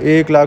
1,00,000